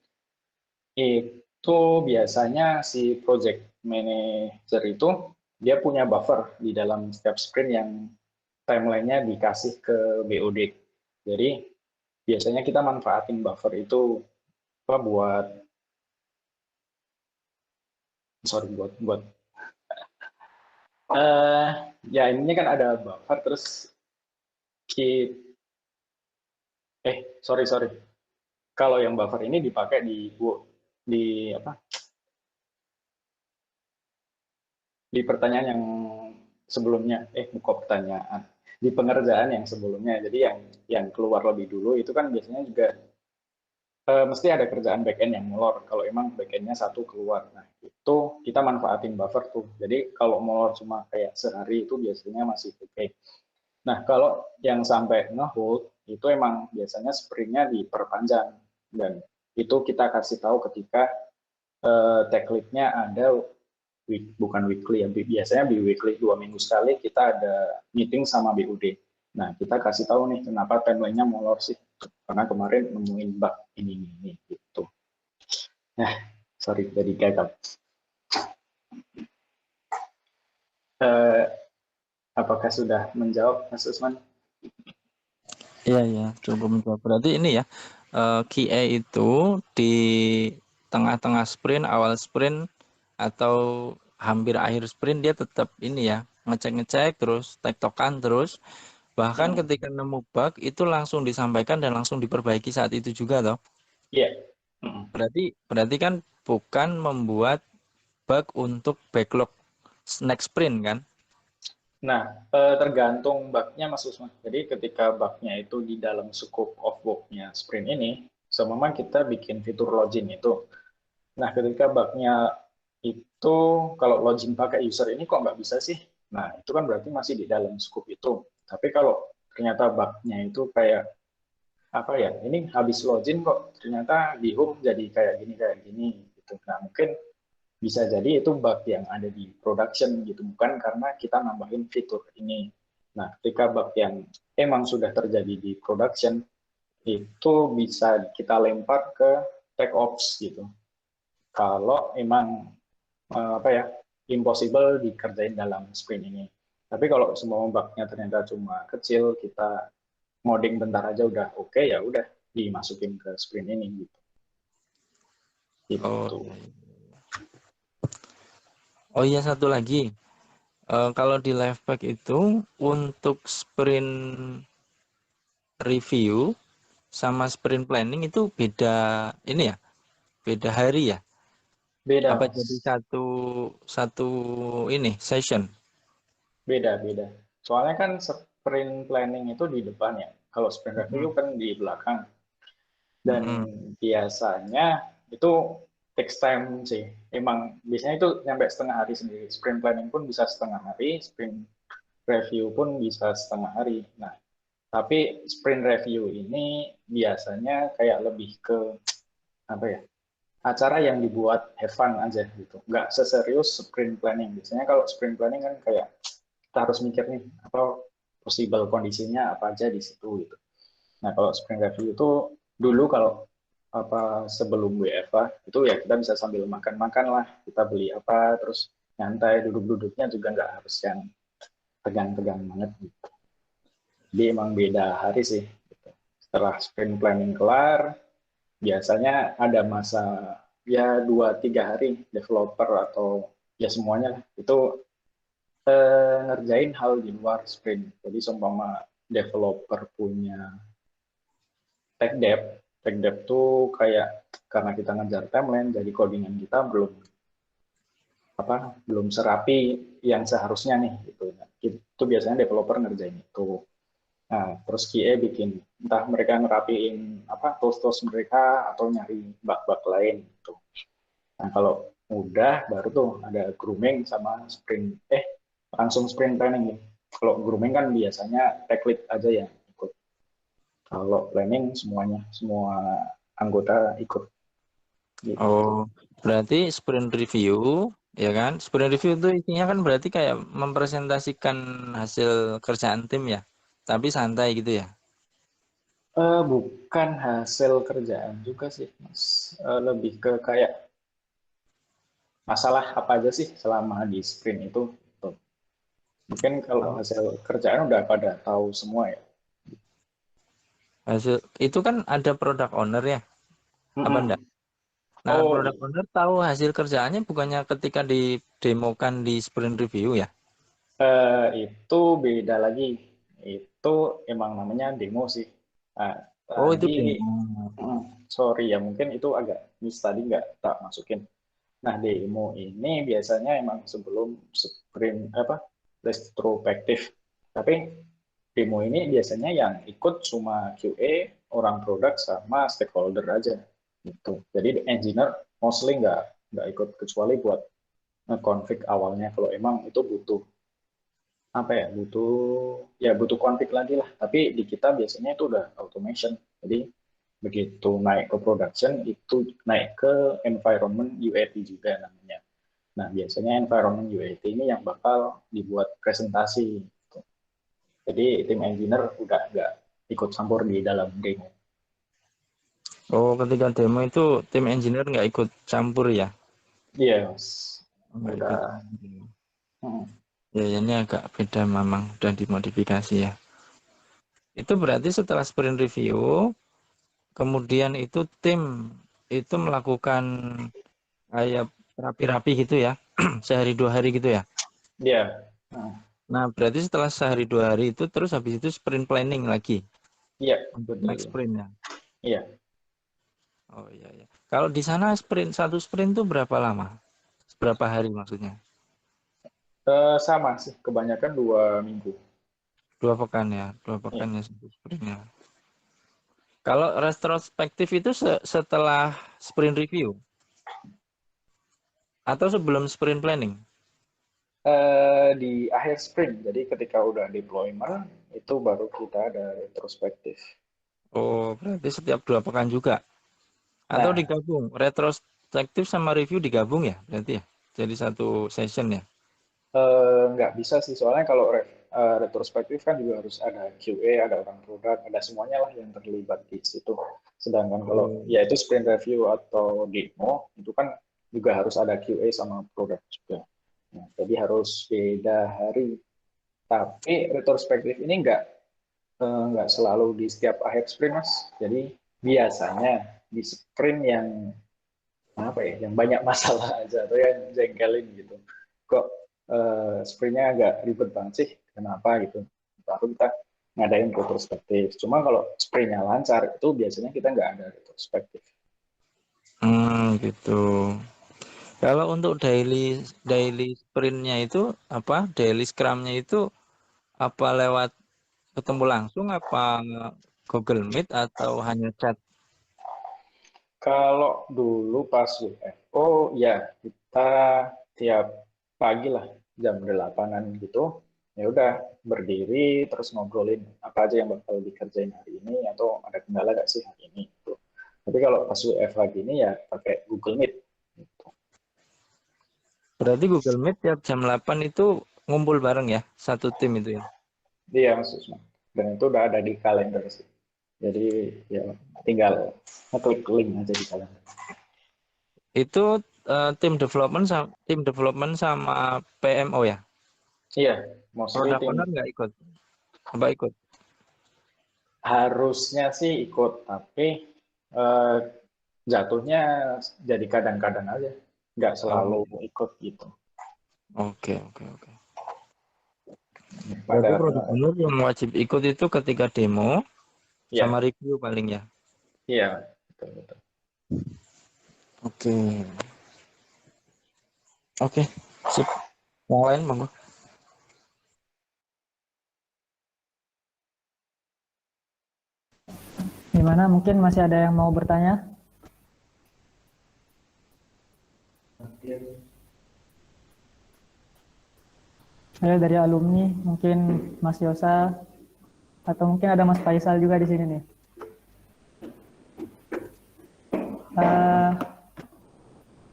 itu biasanya si project manager itu dia punya buffer di dalam setiap sprint yang timeline-nya dikasih ke BOD. Jadi biasanya kita manfaatin buffer itu buat ya ini kan ada buffer terus sorry kalau yang buffer ini dipakai di pertanyaan yang sebelumnya bukan pertanyaan, di pengerjaan yang sebelumnya. Jadi yang keluar lebih dulu itu kan biasanya juga mesti ada kerjaan backend yang molor kalau emang backendnya satu keluar. Nah itu kita manfaatin buffer tuh. Jadi kalau molor cuma kayak sehari itu biasanya masih oke. Nah kalau yang sampai nge-hold itu emang biasanya sprintnya diperpanjang, dan itu kita kasih tahu ketika tech lead-nya ada bukan weekly ya, biasanya weekly 2 minggu sekali kita ada meeting sama BUD. Nah kita kasih tahu nih kenapa timeline-nya molor sih, karena kemarin nemuin bug ini gitu. Nah sorry jadi gagal. Apakah sudah menjawab Mas Usman? Iya, cukup menjawab. Berarti ini ya, QA itu di tengah-tengah sprint, awal sprint, atau hampir akhir sprint dia tetap ini ya, ngecek-ngecek terus, tektokan terus. Bahkan ketika nemu bug itu langsung disampaikan dan langsung diperbaiki saat itu juga toh. Iya. Berarti kan bukan membuat bug untuk backlog next sprint kan? Nah, tergantung bug-nya Mas Usman. Jadi ketika bug-nya itu di dalam scope of work-nya sprint ini, semua kita bikin fitur login itu. Nah, ketika bug-nya itu kalau login pakai user ini kok nggak bisa sih? Nah, itu kan berarti masih di dalam scope itu. Tapi kalau ternyata bug-nya itu kayak apa ya, ini habis login kok ternyata di home jadi kayak gini gitu. Nah, mungkin bisa jadi itu bug yang ada di production gitu, bukan karena kita nambahin fitur ini. Nah, ketika bug yang emang sudah terjadi di production itu bisa kita lempar ke tech ops gitu. Kalau emang apa ya, impossible dikerjain dalam sprint ini. Tapi kalau semua bugnya ternyata cuma kecil, kita modding bentar aja udah oke, ya udah dimasukin ke sprint ini gitu. Oh, Gitu. iya, iya. Oh iya, satu lagi. Kalau di Livepack itu untuk sprint review sama sprint planning itu beda ini ya, beda hari ya? Beda, Apa jadi Mas. satu satu ini session? Beda. Soalnya kan sprint planning itu di depan ya. Kalau sprint review Mm-mm. kan di belakang. Dan Mm-mm. biasanya itu takes time sih. Emang biasanya itu nyampe setengah hari sendiri. Sprint planning pun bisa setengah hari, sprint review pun bisa setengah hari. Nah, tapi sprint review ini biasanya kayak lebih ke apa ya? Acara yang dibuat have fun aja gitu. Nggak seserius sprint planning. Biasanya kalau sprint planning kan kayak kita harus mikir nih apa possible kondisinya apa aja di situ gitu. Nah, kalau sprint review itu dulu kalau apa sebelum WFA itu ya kita bisa sambil makan-makan lah, kita beli apa terus nyantai, duduk-duduknya juga nggak harus yang tegang-tegang banget gitu. Jadi emang beda hari sih gitu. Setelah sprint planning kelar biasanya ada masa ya 2-3 hari developer atau ya semuanya lah itu ngerjain hal di luar sprint. Jadi seumpama developer punya tech dev tuh kayak karena kita ngejar timeline, jadi codingan kita belum serapi yang seharusnya nih gitu. Nah, itu biasanya developer ngerjain itu. Nah, terus QA bikin entah mereka ngerapiin apa tools-tools mereka atau nyari bug-bug lain gitu. Nah, kalau udah baru tuh ada grooming sama langsung sprint planning nih. Kalau grooming kan biasanya tech lead aja yang ikut. Kalau planning semuanya, semua anggota ikut gitu. Oh, berarti sprint review, ya kan? Sprint review itu isinya kan berarti kayak mempresentasikan hasil kerjaan tim ya, tapi santai gitu ya. Bukan hasil kerjaan juga sih, Mas. Lebih ke kayak masalah apa aja sih selama di sprint itu. Gitu. Mungkin kalau Oh. hasil kerjaan udah pada tahu semua ya. Hasil itu kan ada product owner ya, apa enggak? Mm-mm. Nah, Oh, product owner tahu hasil kerjaannya bukannya ketika didemokan di sprint review ya? itu beda lagi. Itu emang namanya demo sih. Nah, Oh, itu tadi, demo. sorry ya, mungkin itu agak miss tadi nggak tak masukin. Nah, demo ini biasanya emang sebelum sprint apa retrospektif. Tapi demo ini biasanya yang ikut cuma QA, orang produk sama stakeholder aja gitu. Jadi engineer mostly nggak ikut kecuali buat nge-config awalnya kalau emang itu butuh apa ya butuh config lagi lah. Tapi di kita biasanya itu udah automation. Jadi begitu naik ke production itu naik ke environment UAT juga namanya. Nah, biasanya environment UAT ini yang bakal dibuat presentasi. Gitu. Jadi tim engineer udah nggak ikut campur di dalam demo. Oh, ketika demo itu tim engineer nggak ikut campur ya? Iya, Mas. Nggak ikut Udah. campur. Hmm. Ya, ini agak beda memang, udah dimodifikasi ya. Itu berarti setelah sprint review, kemudian itu tim itu melakukan kayak rapi-rapi gitu ya, sehari 2 hari gitu ya. Iya. Hmm. Nah, berarti setelah sehari 2 hari itu terus habis itu sprint planning lagi Iya, untuk betul. next sprintnya. Iya. Oh iya ya. Kalau di sana satu sprint itu berapa lama? Berapa hari maksudnya? Sama sih, kebanyakan 2 minggu. 2 pekan ya, 2 pekan Iya. ya satu sprintnya. Kalau retrospektif itu setelah sprint review atau sebelum sprint planning? Di akhir sprint, jadi ketika udah deployment, itu baru kita ada retrospektif. Oh, berarti setiap 2 pekan juga. Atau Nah, digabung, retrospektif sama review digabung ya, berarti ya. Jadi satu session ya. nggak bisa sih, soalnya kalau retrospektif kan juga harus ada QA, ada orang produk, ada semuanya lah yang terlibat di situ. Sedangkan kalau Oh. ya itu sprint review atau demo, itu kan juga harus ada QA sama produk juga. Nah, jadi harus beda hari. Tapi retrospektif ini nggak selalu di setiap akhir sprint, Mas. Jadi biasanya di sprint yang apa ya, yang banyak masalah aja atau yang jengkelin gitu. Kok sprintnya agak ribet banget sih? Kenapa gitu? Baru kita ngadain retrospektif. Cuma kalau sprintnya lancar itu biasanya kita nggak ada retrospektif. Gitu. Kalau untuk daily daily sprintnya itu apa? Daily scrumnya itu apa lewat ketemu langsung apa Google Meet atau hanya chat? Kalau dulu pas WFO ya kita tiap pagi lah jam 8-an gitu, ya udah berdiri terus ngobrolin apa aja yang bakal dikerjain hari ini atau ada kendala gak sih hari ini gitu. Tapi kalau pas WFH gini ya pakai Google Meet gitu. Berarti Google Meet tiap jam 8 itu ngumpul bareng ya, satu tim itu ya. Dia maksudnya. Dan itu udah ada di kalender sih. Jadi ya tinggal ngeklik link aja di kalender. Itu tim development sama PMO ya. Iya, mostly Product tim owner nggak ikut, apa ikut? harusnya sih ikut, tapi eh, jatuhnya jadi kadang-kadang aja, nggak Oh, selalu ikut gitu. oke oke oke. Berarti Pada product owner yang wajib ikut itu ketika demo sama ya, review paling ya. iya betul betul. Oke oke, sip. Yang lain monggo. Gimana? Mungkin masih ada yang mau bertanya? Saya dari alumni, mungkin Mas Yosa, atau mungkin ada Mas Faisal juga di sini nih. Eh,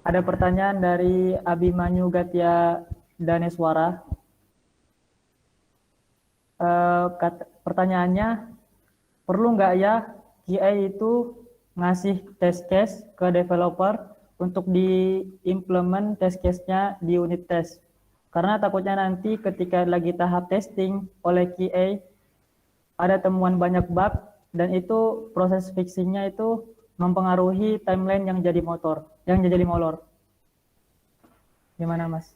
ada pertanyaan dari Abimanyu Gatia Daneswara. Pertanyaannya, perlu nggak ya QA itu ngasih test case ke developer untuk diimplement test case-nya di unit test? Karena takutnya nanti ketika lagi tahap testing oleh QA ada temuan banyak bug dan itu proses fixingnya itu mempengaruhi timeline yang jadi molor. Gimana Mas?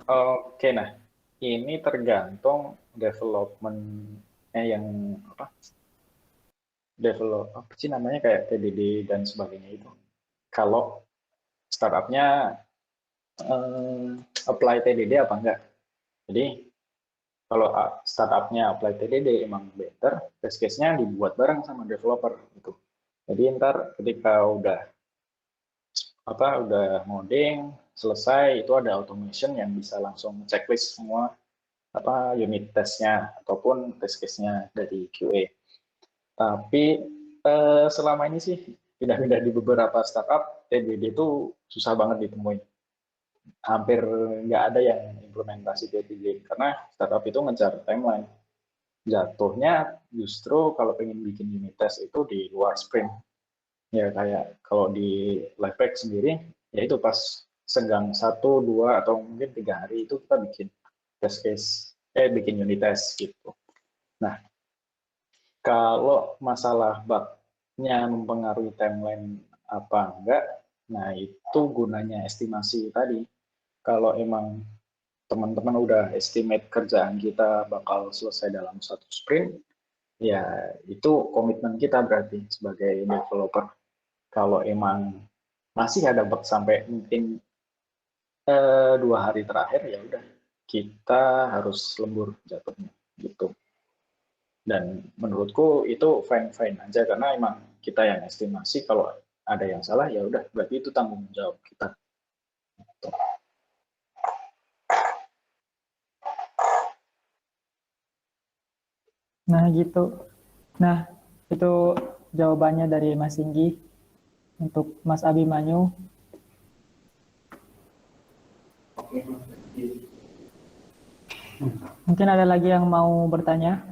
Oke, nah ini tergantung developmentnya yang apa, develop apa sih namanya kayak TDD dan sebagainya itu. Kalau startupnya apply TDD apa enggak? Jadi kalau startupnya apply TDD emang better, test case-nya dibuat bareng sama developer gitu. Jadi ntar ketika udah ngoding selesai itu ada automation yang bisa langsung checklist semua unit testnya ataupun test case-nya dari QA. Tapi selama ini sih pindah-pindah di beberapa startup TDD itu susah banget ditemuin. Hampir nggak ada yang implementasi TDD karena startup itu ngejar timeline. Jatuhnya justru kalau pengen bikin unit test itu di luar sprint. Ya kayak kalau di Lifehack sendiri, ya itu pas senggang 1, 2, atau mungkin 3 hari itu kita bikin test case, bikin unit test gitu. Nah, kalau masalah bug-nya mempengaruhi timeline apa enggak, nah itu gunanya estimasi tadi. Kalau emang teman-teman udah estimate kerjaan kita bakal selesai dalam 1 sprint, ya itu komitmen kita berarti sebagai developer. Kalau emang masih ada bug sampai mungkin 2 hari terakhir, ya udah kita harus lembur jatuhnya gitu. Dan menurutku itu fine fine aja karena emang kita yang estimasi, kalau ada yang salah ya udah berarti itu tanggung jawab kita gitu. Nah gitu. Nah Itu jawabannya dari Mas Singgi. Untuk Mas Abimanyu, mungkin ada lagi yang mau bertanya?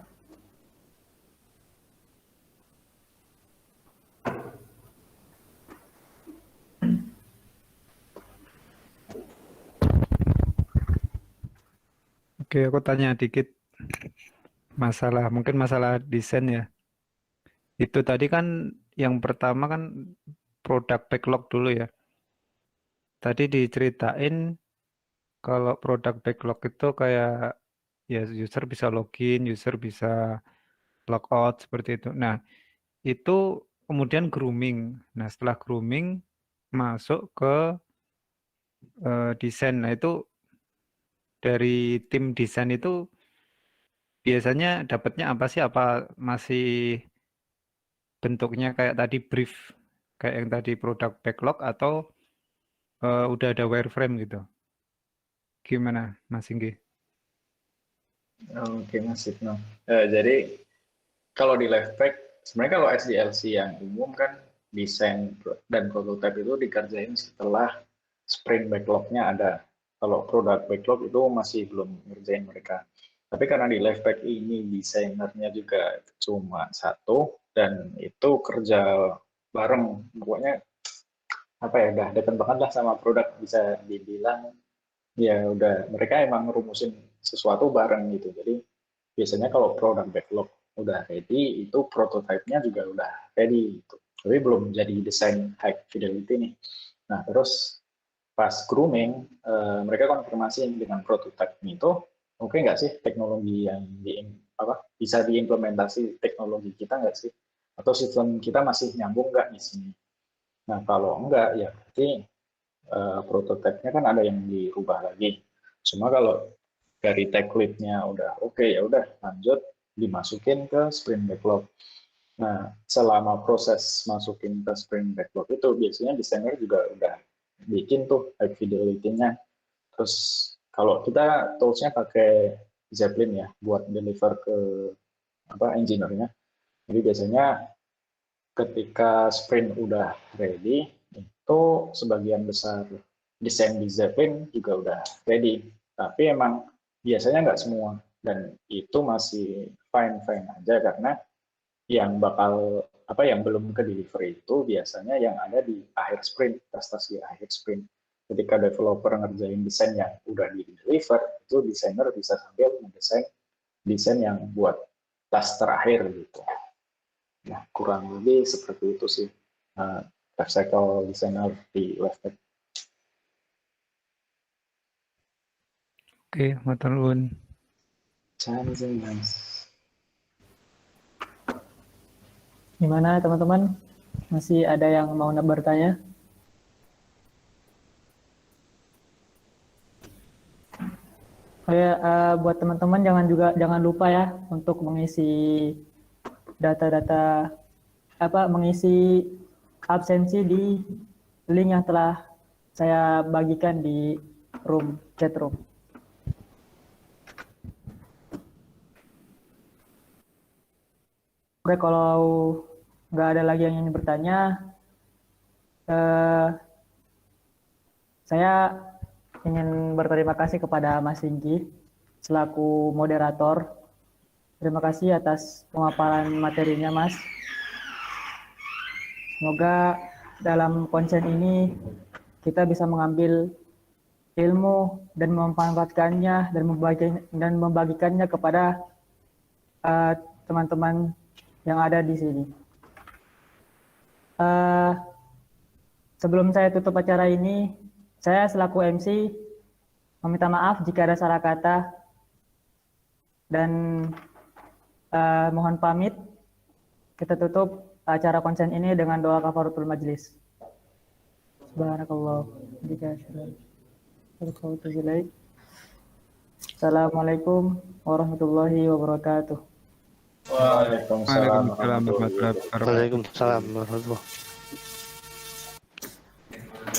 Oke, aku tanya dikit mungkin masalah desain ya. Itu tadi kan yang pertama kan produk backlog dulu ya. Tadi diceritain kalau produk backlog itu kayak ya user bisa login, user bisa logout seperti itu. Nah, itu kemudian grooming. Nah, setelah grooming masuk ke desain. Nah, itu dari tim desain itu biasanya dapatnya apa sih? Apa masih bentuknya kayak tadi brief, kayak yang tadi produk backlog atau udah ada wireframe gitu? Gimana, Mas Singgi? Oke, Mas Ibnu. Jadi kalau di Lifepack, sebenarnya kalau SDLC yang umum kan desain dan prototype itu dikerjain setelah sprint backlog-nya ada. Kalau produk backlog itu masih belum ngerjain mereka. Tapi karena di Lifepack ini desainernya juga cuma satu dan itu kerja bareng, pokoknya apa ya, udah deket banget lah sama produk, bisa dibilang ya udah mereka emang ngerumusin sesuatu bareng gitu. Jadi biasanya kalau produk backlog udah ready, itu prototype-nya juga udah ready gitu. Tapi belum jadi desain high fidelity nih. Nah, terus pas grooming, mereka konfirmasi dengan prototype itu, oke nggak sih teknologi yang bisa diimplementasi teknologi kita nggak sih? Atau sistem kita masih nyambung nggak di sini? Nah, kalau enggak, ya berarti prototype-nya kan ada yang dirubah lagi. Cuma kalau dari tech lead-nya udah oke, ya udah lanjut dimasukin ke sprint backlog. Nah, selama proses masukin ke sprint backlog itu biasanya desainer juga udah bikin tuh high fidelity-nya. Terus kalau kita tools-nya pakai Zeppelin ya buat deliver ke engineer-nya. Jadi biasanya ketika sprint udah ready, itu sebagian besar desain di Zeppelin juga udah ready. Tapi emang biasanya nggak semua, dan itu masih fine-fine aja karena yang yang belum ke delivery itu biasanya yang ada di akhir sprint, tas-tas di akhir sprint. Ketika developer ngerjain desain yang udah di deliver, itu desainer bisa sambil mendesain desain yang buat tas terakhir gitu. Nah, kurang lebih seperti itu sih lifecycle designer di Lifepack. Oke, matur nuwun. Gimana teman-teman? Masih ada yang mau bertanya? Buat teman-teman jangan lupa ya untuk mengisi data-data mengisi absensi di link yang telah saya bagikan di chat room. Oke, kalau nggak ada lagi yang ingin bertanya, saya ingin berterima kasih kepada Mas Singgi selaku moderator. Terima kasih atas pemaparan materinya, Mas. Semoga dalam konsen ini kita bisa mengambil ilmu dan memanfaatkannya dan membagikannya kepada teman-teman yang ada di sini. Sebelum saya tutup acara ini, saya selaku MC meminta maaf jika ada salah kata dan mohon pamit. Kita tutup acara konsen ini dengan doa kafaratul majlis. Subhanakallah. Assalamualaikum warahmatullahi wabarakatuh. Waalaikumsalam Waalaikumsalam warahmatullahi wabarakatuh. Waalaikumsalam warahmatullahi wabarakatuh.